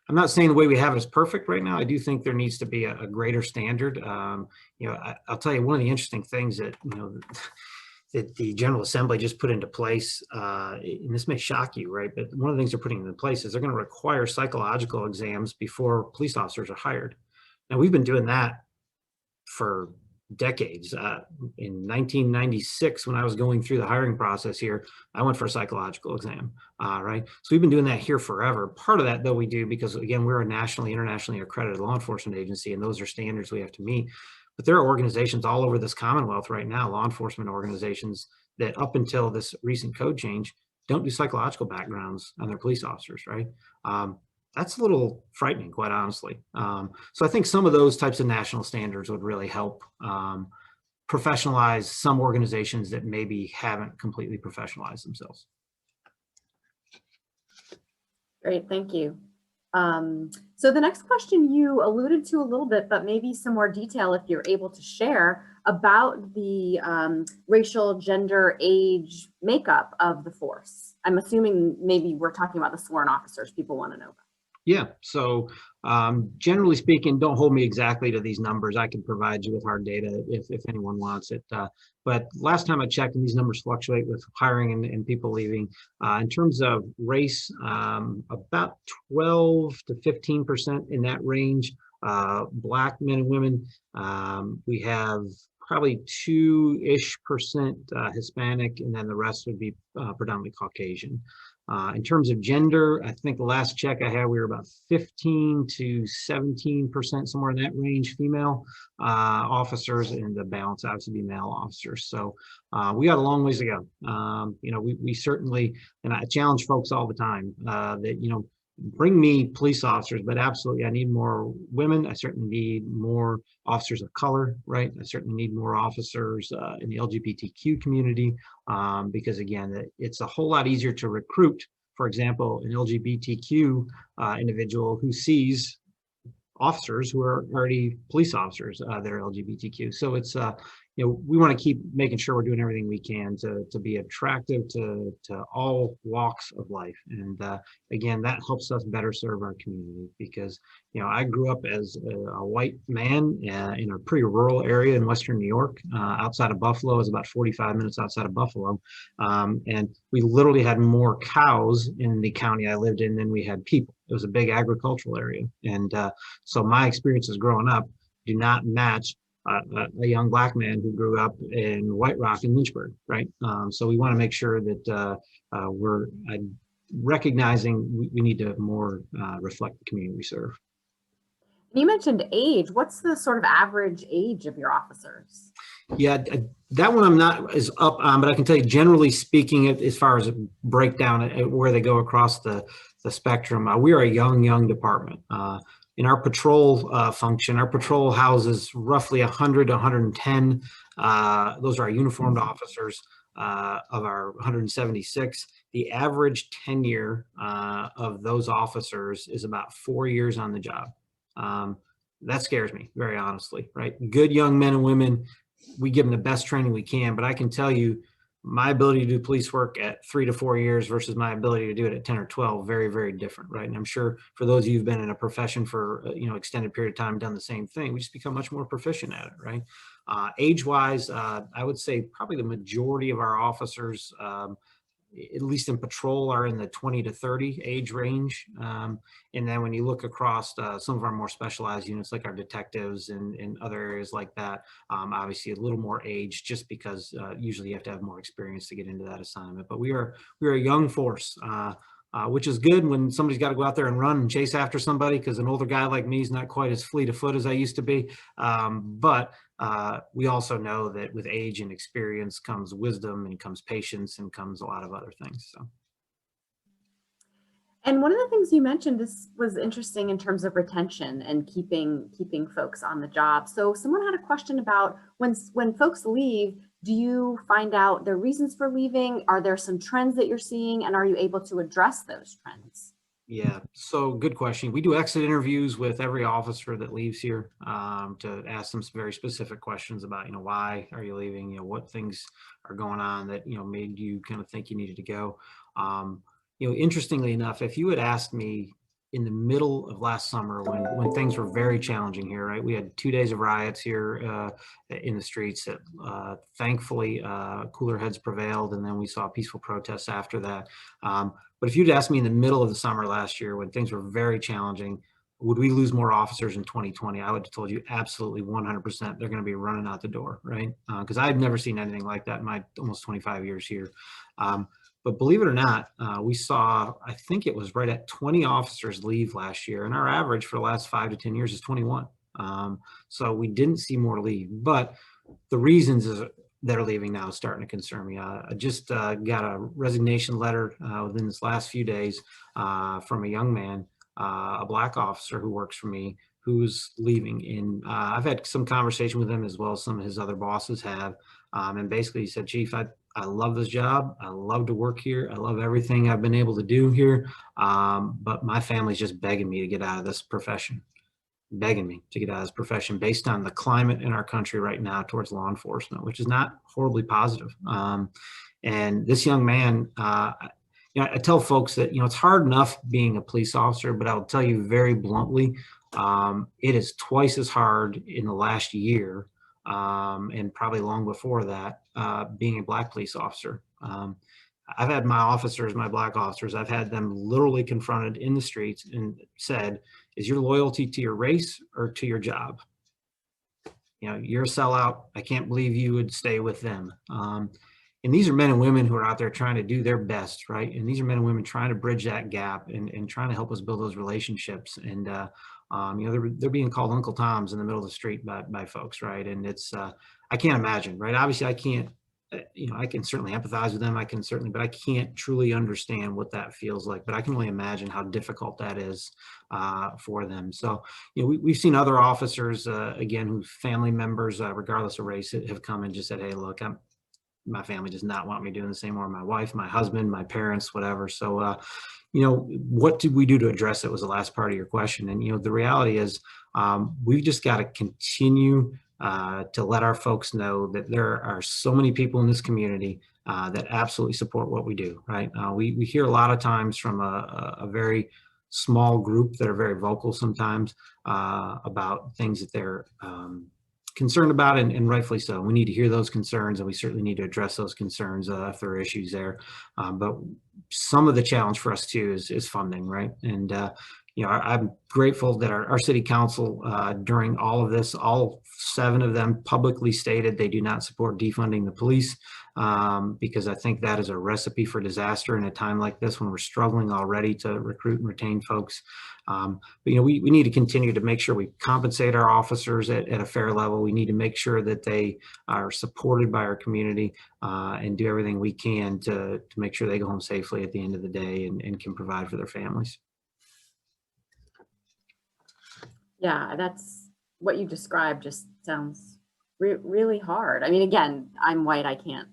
I'm not saying the way we have it is perfect right now. I do think there needs to be a greater standard. I'll tell you one of the interesting things that, that the General Assembly just put into place, and this may shock you, right? But one of the things they're putting into place is they're going to require psychological exams before police officers are hired. Now, we've been doing that for decades. In 1996, when I was going through the hiring process here, I went for a psychological exam, right? So we've been doing that here forever. Part of that, though, we do because, again, we're a nationally, internationally accredited law enforcement agency, and those are standards we have to meet. But there are organizations all over this Commonwealth right now, law enforcement organizations, that up until this recent code change don't do psychological backgrounds on their police officers, right? That's a little frightening, quite honestly. So I think some of those types of national standards would really help professionalize some organizations that maybe haven't completely professionalized themselves. Great, thank you. So the next question you alluded to a little bit, but maybe some more detail if you're able to share about the racial, gender, age makeup of the force. I'm assuming maybe we're talking about the sworn officers people want to know about. Yeah, so generally speaking, don't hold me exactly to these numbers. I can provide you with hard data if anyone wants it. But last time I checked, and these numbers fluctuate with hiring and people leaving, in terms of race, about 12 to 15% in that range. Black men and women, we have probably 2-ish% Hispanic, and then the rest would be predominantly Caucasian. In terms of gender, I think the last check I had, we were about 15 to 17%, somewhere in that range, female officers, and the balance obviously be male officers. So we got a long ways to go. We certainly, and I challenge folks all the time that, bring me police officers, but absolutely I need more women. I certainly need more officers of color, right? I certainly need more officers in the LGBTQ community, because again, it's a whole lot easier to recruit, for example, an LGBTQ individual who sees officers who are already police officers that are LGBTQ. So it's, we want to keep making sure we're doing everything we can to be attractive to all walks of life. And again, that helps us better serve our community because, I grew up as a white man in a pretty rural area in Western New York, outside of Buffalo. It was about 45 minutes outside of Buffalo. And we literally had more cows in the county I lived in than we had people. It was a big agricultural area. And so my experiences growing up do not match a young Black man who grew up in White Rock in Lynchburg, right? So we want to make sure that we're recognizing we need to more reflect the community we serve. You mentioned age. What's the sort of average age of your officers? Yeah, that one I'm not as up on, but I can tell you generally speaking, as far as a breakdown where they go across the spectrum, we are a young department. In our patrol function, our patrol houses roughly 100 to 110. Those are our uniformed officers of our 176. The average tenure of those officers is about 4 years on the job. That scares me, very honestly, right? Good young men and women, we give them the best training we can, but I can tell you my ability to do police work at 3 to 4 years versus my ability to do it at 10 or 12, very, very different, right? And I'm sure for those of you who've been in a profession for, extended period of time, done the same thing, we just become much more proficient at it, right? Age-wise, I would say probably the majority of our officers, at least in patrol, are in the 20 to 30 age range. And then when you look across some of our more specialized units, like our detectives and other areas like that, obviously a little more age, just because usually you have to have more experience to get into that assignment. But we are a young force. which is good when somebody's got to go out there and run and chase after somebody, because an older guy like me is not quite as fleet of foot as I used to be. But we also know that with age and experience comes wisdom and comes patience and comes a lot of other things. So. And one of the things you mentioned was interesting in terms of retention and keeping folks on the job. So someone had a question about when folks leave, do you find out their reasons for leaving? Are there some trends that you're seeing, and are you able to address those trends? Yeah, so good question. We do exit interviews with every officer that leaves here to ask them some very specific questions about, why are you leaving? What things are going on that, made you kind of think you needed to go. Interestingly enough, if you had asked me in the middle of last summer when things were very challenging here, right? We had 2 days of riots here in the streets that thankfully cooler heads prevailed, and then we saw peaceful protests after that. But if you'd asked me in the middle of the summer last year when things were very challenging, would we lose more officers in 2020? I would have told you absolutely 100% they're going to be running out the door, right? Because I've never seen anything like that in my almost 25 years here. But believe it or not, we saw, I think it was right at 20 officers leave last year, and our average for the last 5 to 10 years is 21. So we didn't see more leave, but the reasons that are leaving now is starting to concern me. I just got a resignation letter within this last few days from a young man, a Black officer who works for me, who's leaving. And I've had some conversation with him, as well as some of his other bosses have. And basically he said, Chief, I love this job. I love to work here. I love everything I've been able to do here. But my family's just begging me to get out of this profession, based on the climate in our country right now towards law enforcement, which is not horribly positive. And this young man, I tell folks that, it's hard enough being a police officer, but I'll tell you very bluntly, it is twice as hard in the last year, and probably long before that, being a Black police officer. I've had my Black officers, I've had them literally confronted in the streets and said, is your loyalty to your race or to your job? You're a sellout. I can't believe you would stay with them. And these are men and women who are out there trying to do their best, right? And these are men and women trying to bridge that gap and trying to help us build those relationships. And they're being called Uncle Toms in the middle of the street by folks, right? And it's I can't imagine, right? Obviously, I can't. I can certainly empathize with them. But I can't truly understand what that feels like. But I can only imagine how difficult that is for them. So, we've seen other officers, again, whose family members, regardless of race, have come and just said, hey, look, my family does not want me doing this anymore. My wife, my husband, my parents, whatever. So, what did we do to address it was the last part of your question. And, the reality is we've just got to continue to let our folks know that there are so many people in this community that absolutely support what we do, right? We hear a lot of times from a very small group that are very vocal sometimes about things that they're concerned about, and rightfully so. We need to hear those concerns, and we certainly need to address those concerns if there are issues there. But some of the challenge for us too is funding, right? And I'm grateful that our city council, during all of this, all 7 of them publicly stated they do not support defunding the police, because I think that is a recipe for disaster in a time like this when we're struggling already to recruit and retain folks. But we need to continue to make sure we compensate our officers at a fair level. We need to make sure that they are supported by our community, and do everything we can to make sure they go home safely at the end of the day and can provide for their families. Yeah, that's what you described. Just sounds really hard. I mean, again, I'm white. I can't,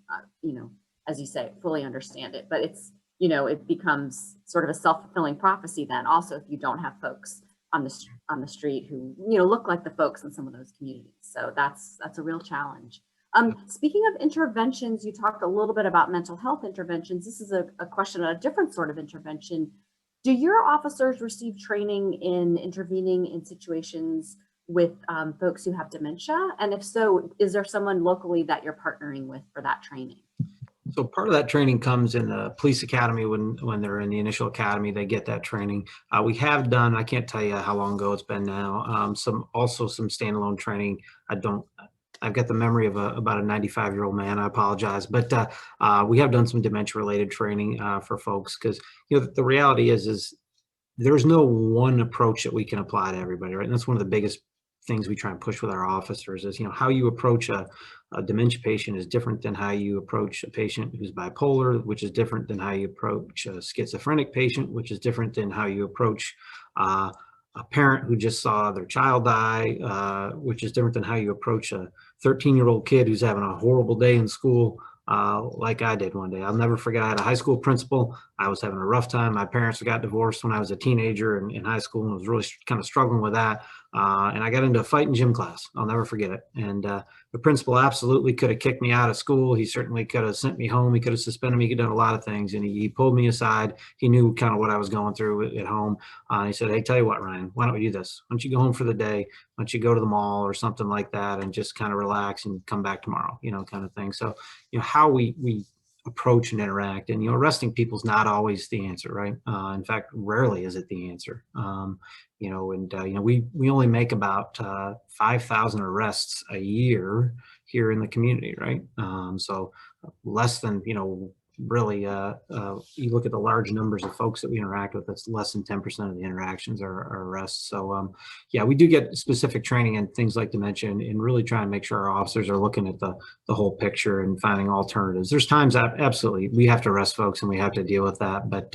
as you say, fully understand it. But it's, it becomes sort of a self-fulfilling prophecy then. Also, if you don't have folks on the street who look like the folks in some of those communities, so that's a real challenge. Speaking of interventions, you talked a little bit about mental health interventions. This is a question on a different sort of intervention. Do your officers receive training in intervening in situations with folks who have dementia? And if so, is there someone locally that you're partnering with for that training? So part of that training comes in the police academy. When they're in the initial academy, they get that training. We have done, I can't tell you how long ago it's been now, some standalone training. I've got the memory of about a 95-year-old man. I apologize, but we have done some dementia-related training for folks because the reality is there's no one approach that we can apply to everybody, right? And that's one of the biggest things we try and push with our officers is, how you approach a dementia patient is different than how you approach a patient who's bipolar, which is different than how you approach a schizophrenic patient, which is different than how you approach a parent who just saw their child die, which is different than how you approach a 13-year-old kid who's having a horrible day in school, like I did one day. I'll never forget, I had a high school principal. I was having a rough time. My parents got divorced when I was a teenager in high school and was really kind of struggling with that. And I got into a fight in gym class. I'll never forget it. And the principal absolutely could have kicked me out of school. He certainly could have sent me home. He could have suspended me. He could have done a lot of things. And he pulled me aside. He knew kind of what I was going through at home. He said, "Hey, tell you what, Ryan, why don't we do this? Why don't you go home for the day? Why don't you go to the mall or something like that and just kind of relax and come back tomorrow," kind of thing. So, how we approach and interact, and arresting people is not always the answer, right? In fact, rarely is it the answer. We only make about 5,000 arrests a year here in the community, right? So less than, really, you look at the large numbers of folks that we interact with, that's less than 10% of the interactions are arrests. So yeah, we do get specific training and things like dementia and really try and make sure our officers are looking at the whole picture and finding alternatives. There's times that absolutely we have to arrest folks and we have to deal with that, but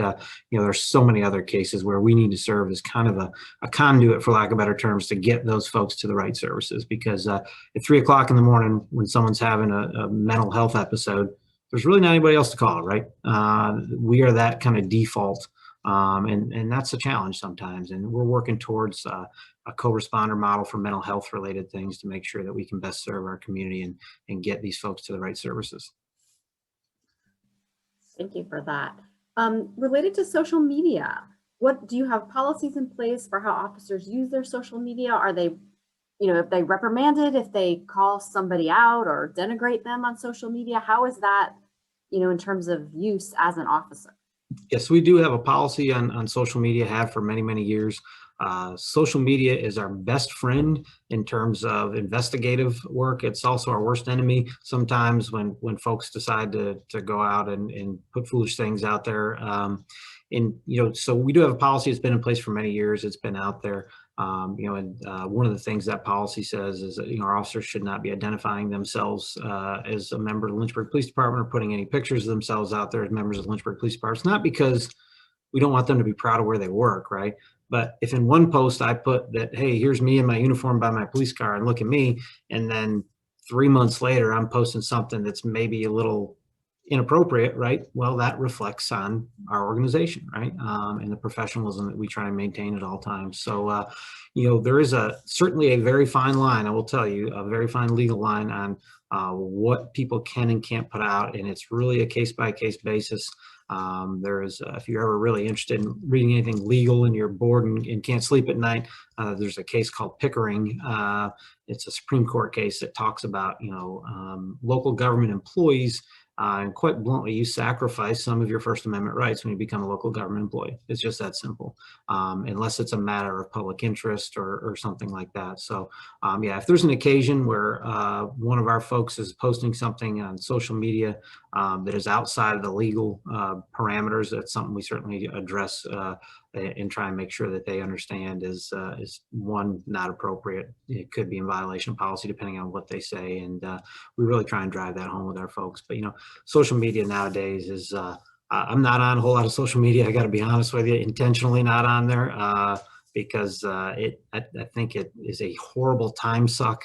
there's so many other cases where we need to serve as kind of a conduit, for lack of better terms, to get those folks to the right services. Because at 3 o'clock in the morning, when someone's having a mental health episode, there's really not anybody else to call, right? We are that kind of default, and that's a challenge sometimes. And we're working towards a co-responder model for mental health related things to make sure that we can best serve our community and get these folks to the right services. Thank you for that. Related to social media, what do you have policies in place for how officers use their social media? Are they, if they reprimanded, if they call somebody out or denigrate them on social media? How is that, in terms of use as an officer? Yes, we do have a policy on social media, have for many, many years. Social media is our best friend in terms of investigative work. It's also our worst enemy sometimes when folks decide to go out and put foolish things out there. So we do have a policy that's been in place for many years. It's been out there. One of the things that policy says is that, our officers should not be identifying themselves as a member of the Lynchburg Police Department or putting any pictures of themselves out there as members of the Lynchburg Police Department. It's not because we don't want them to be proud of where they work, right? But if in one post I put that, hey, here's me in my uniform by my police car and look at me, and then 3 months later I'm posting something that's maybe a little inappropriate, right? Well, that reflects on our organization, right? And the professionalism that we try and maintain at all times. So, there is certainly a very fine line, I will tell you, a very fine legal line on what people can and can't put out. And it's really a case-by-case basis. If you're ever really interested in reading anything legal and you're bored and can't sleep at night, there's a case called Pickering. It's a Supreme Court case that talks about, local government employees. And quite bluntly, you sacrifice some of your First Amendment rights when you become a local government employee. It's just that simple, unless it's a matter of public interest or something like that. So, yeah, if there's an occasion where one of our folks is posting something on social media that is outside of the legal parameters, that's something we certainly address and try and make sure that they understand is one, not appropriate. It could be in violation of policy depending on what they say, and we really try and drive that home with our folks. But social media nowadays is I'm not on a whole lot of social media. I got to be honest with you, intentionally not on there because I think it is a horrible time suck.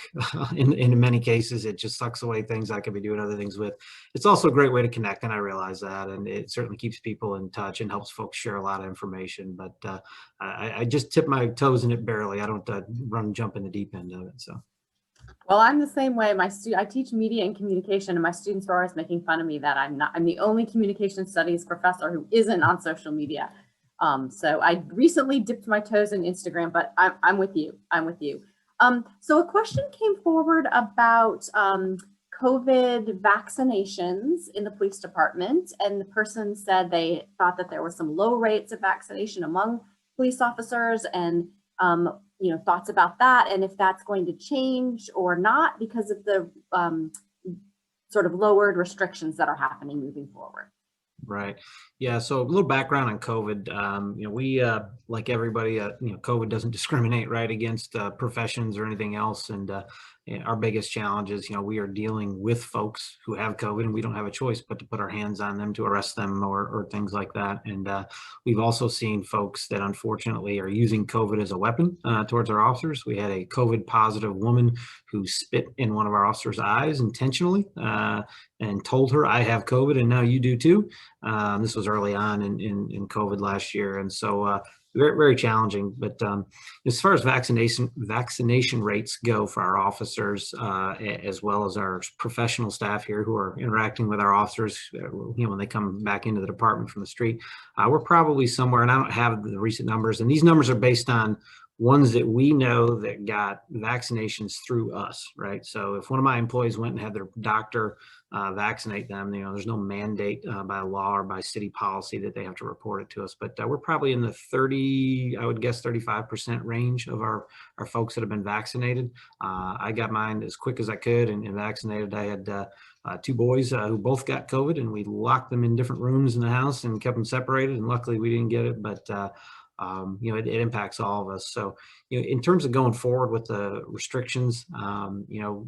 In many cases, it just sucks away things I could be doing other things with. It's also a great way to connect, and I realize that, and it certainly keeps people in touch and helps folks share a lot of information. But I just tip my toes in it barely. I don't run and jump in the deep end of it. So. Well, I'm the same way. I teach media and communication, and my students are always making fun of me that I'm the only communication studies professor who isn't on social media. So I recently dipped my toes in Instagram, but I'm with you. So a question came forward about COVID vaccinations in the police department, and the person said they thought that there were some low rates of vaccination among police officers, and thoughts about that, and if that's going to change or not because of the sort of lowered restrictions that are happening moving forward. Right. Yeah. So a little background on COVID. We, like everybody, COVID doesn't discriminate, right, against professions or anything else. And our biggest challenge is, we are dealing with folks who have COVID, and we don't have a choice but to put our hands on them to arrest them or things like that. And we've also seen folks that unfortunately are using COVID as a weapon towards our officers. We had a COVID positive woman who spit in one of our officers' eyes intentionally and told her, "I have COVID and now you do too." This was early on in COVID last year. And so very, very challenging. But as far as vaccination rates go for our officers, as well as our professional staff here who are interacting with our officers, when they come back into the department from the street, we're probably somewhere, and I don't have the recent numbers, and these numbers are based on ones that we know that got vaccinations through us, right? So if one of my employees went and had their doctor vaccinate them, there's no mandate by law or by city policy that they have to report it to us. But we're probably in the 30, I would guess 35% range of our folks that have been vaccinated. I got mine as quick as I could and vaccinated. I had 2 boys who both got COVID, and we locked them in different rooms in the house and kept them separated. And luckily we didn't get it, but it impacts all of us. So, in terms of going forward with the restrictions,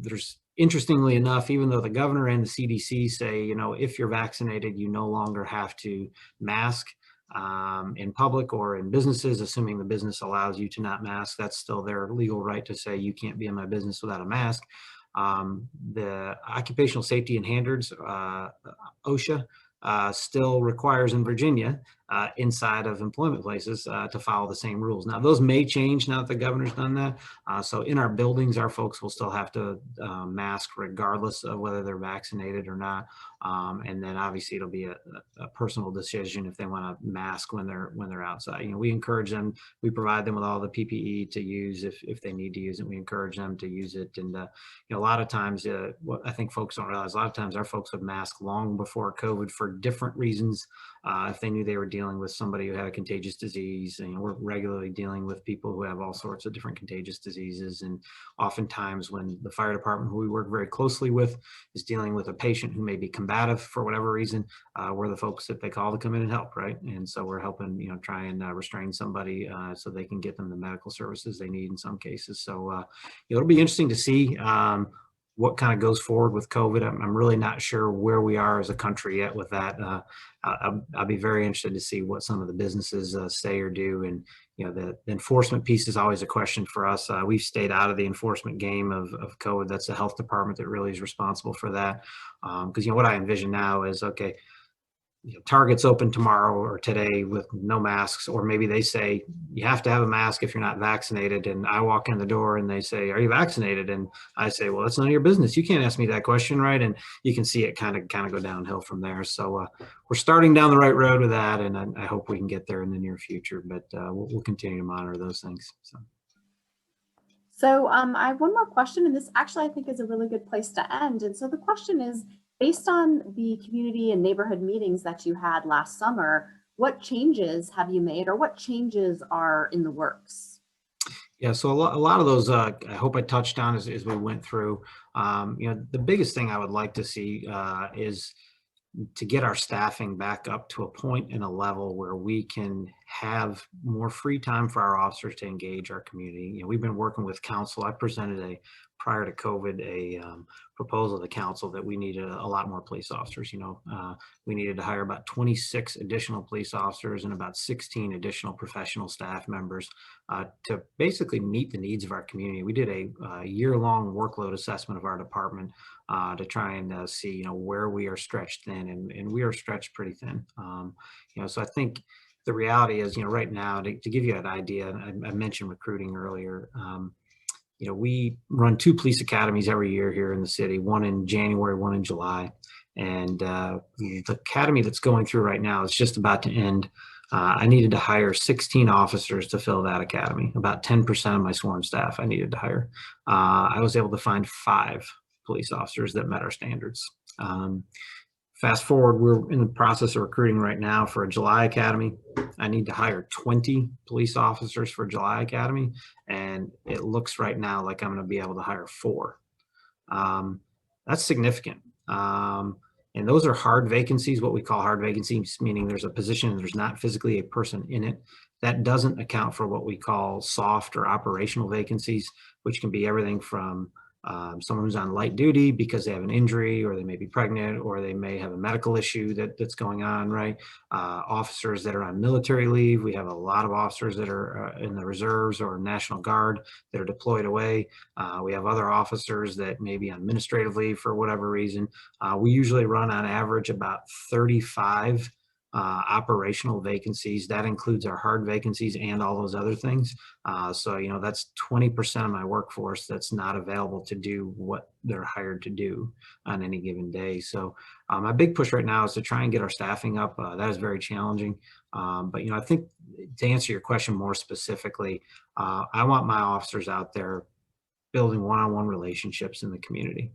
there's, interestingly enough, even though the governor and the CDC say, if you're vaccinated, you no longer have to mask in public or in businesses, assuming the business allows you to not mask. That's still their legal right to say you can't be in my business without a mask. The Occupational Safety and Standards, OSHA, still requires in Virginia inside of employment places to follow the same rules. Now, those may change now that the governor's done that. So in our buildings, our folks will still have to mask regardless of whether they're vaccinated or not. And then obviously it'll be a personal decision if they want to mask when they're outside. We encourage them. We provide them with all the PPE to use if they need to use it. We encourage them to use it. And a lot of times, what I think folks don't realize, a lot of times our folks would mask long before COVID for different reasons. If they knew they were dealing with somebody who had a contagious disease, and we're regularly dealing with people who have all sorts of different contagious diseases. And oftentimes when the fire department, who we work very closely with, is dealing with a patient who may be combative for whatever reason, we're the folks that they call to come in and help, right? And so we're helping, try and restrain somebody so they can get them the medical services they need in some cases. So it'll be interesting to see what kind of goes forward with COVID. I'm really not sure where we are as a country yet with that. I'll be very interested to see what some of the businesses say or do. And, the enforcement piece is always a question for us. We've stayed out of the enforcement game of COVID. That's the health department that really is responsible for that. Because, what I envision now is, okay, Target's open tomorrow or today with no masks, or maybe they say you have to have a mask if you're not vaccinated. And I walk in the door and they say, "Are you vaccinated?" And I say, "Well, that's none of your business. You can't ask me that question," right? And you can see it kind of go downhill from there. So we're starting down the right road with that, and I hope we can get there in the near future. But we'll continue to monitor those things. So I have one more question, and this actually I think is a really good place to end. And so the question is, based on the community and neighborhood meetings that you had last summer, what changes have you made, or what changes are in the works? Yeah, so a lot of those, I hope I touched on as we went through. The biggest thing I would like to see is to get our staffing back up to a point and a level where we can have more free time for our officers to engage our community. We've been working with council. I presented prior to COVID, a proposal to council that we needed a lot more police officers. We needed to hire about 26 additional police officers and about 16 additional professional staff members to basically meet the needs of our community. We did a year-long workload assessment of our department to try and see, where we are stretched thin, and we are stretched pretty thin. So I think the reality is, right now, to give you an idea, I mentioned recruiting earlier. We run 2 police academies every year here in the city, one in January, one in July. And the academy that's going through right now is just about to end. I needed to hire 16 officers to fill that academy, about 10% of my sworn staff I needed to hire. I was able to find 5 police officers that met our standards. Fast forward, we're in the process of recruiting right now for a July Academy. I need to hire 20 police officers for July Academy, and it looks right now like I'm going to be able to hire 4. That's significant. And those are hard vacancies, what we call hard vacancies, meaning there's a position and there's not physically a person in it. That doesn't account for what we call soft or operational vacancies, which can be everything from someone who's on light duty because they have an injury, or they may be pregnant, or they may have a medical issue that's going on, right? Officers that are on military leave. We have a lot of officers that are in the reserves or National Guard that are deployed away. We have other officers that may be on administrative leave for whatever reason. We usually run on average about 35 operational vacancies. That includes our hard vacancies and all those other things. So, you know, that's 20% of my workforce that's not available to do what they're hired to do on any given day. So my big push right now is to try and get our staffing up. That is very challenging. But, you know, I think to answer your question more specifically, I want my officers out there building one-on-one relationships in the community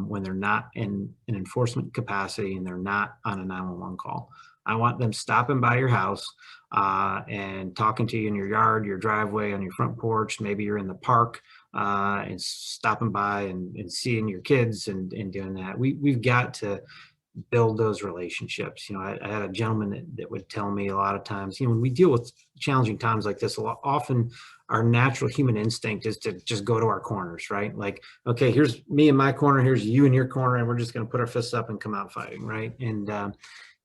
when they're not in an enforcement capacity and they're not on a 911 call. I want them stopping by your house and talking to you in your yard, your driveway, on your front porch. Maybe you're in the park and stopping by and seeing your kids and doing that. We've got to build those relationships. You know, I had a gentleman that would tell me a lot of times, you know, when we deal with challenging times like this, often our natural human instinct is to just go to our corners, right? Like, okay, here's me in my corner, here's you in your corner, and we're just going to put our fists up and come out fighting, right? And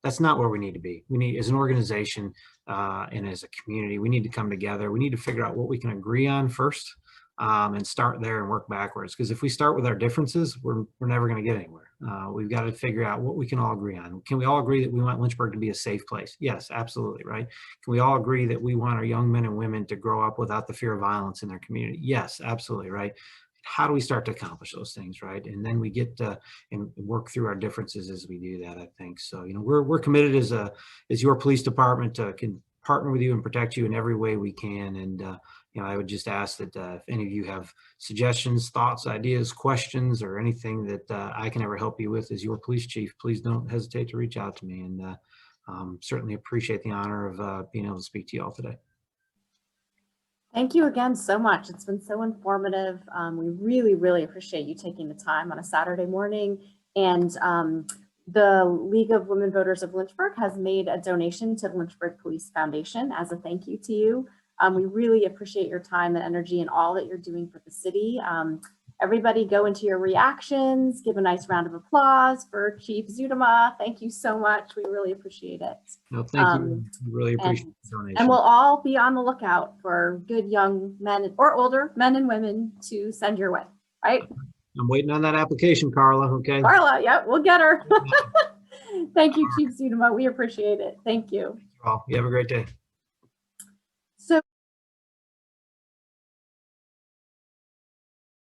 that's not where we need to be. We need, as an organization and as a community, we need to come together. We need to figure out what we can agree on first and start there and work backwards. Because if we start with our differences, we're never going to get anywhere. We've got to figure out what we can all agree on. Can we all agree that we want Lynchburg to be a safe place? Yes, absolutely, right? Can we all agree that we want our young men and women to grow up without the fear of violence in their community? Yes, absolutely, right? How do we start to accomplish those things, right? And then we get to and work through our differences as we do that, I think. So, you know, we're committed as your police department to can partner with you and protect you in every way we can. And, you know, I would just ask that if any of you have suggestions, thoughts, ideas, questions, or anything that I can ever help you with as your police chief, please don't hesitate to reach out to me. And certainly appreciate the honor of being able to speak to you all today. Thank you again so much. It's been so informative. We really, really appreciate you taking the time on a Saturday morning. And the League of Women Voters of Lynchburg has made a donation to the Lynchburg Police Foundation as a thank you to you. We really appreciate your time and energy and all that you're doing for the city. Everybody go into your reactions, give a nice round of applause for Chief Zuidema. Thank you so much. We really appreciate it. No, thank you. We really appreciate the donation. And we'll all be on the lookout for good young men or older men and women to send your way, right? I'm waiting on that application, Carla, okay? Carla, yeah, we'll get her. Thank you, Chief Zuidema. We appreciate it. Thank you. Well, you have a great day.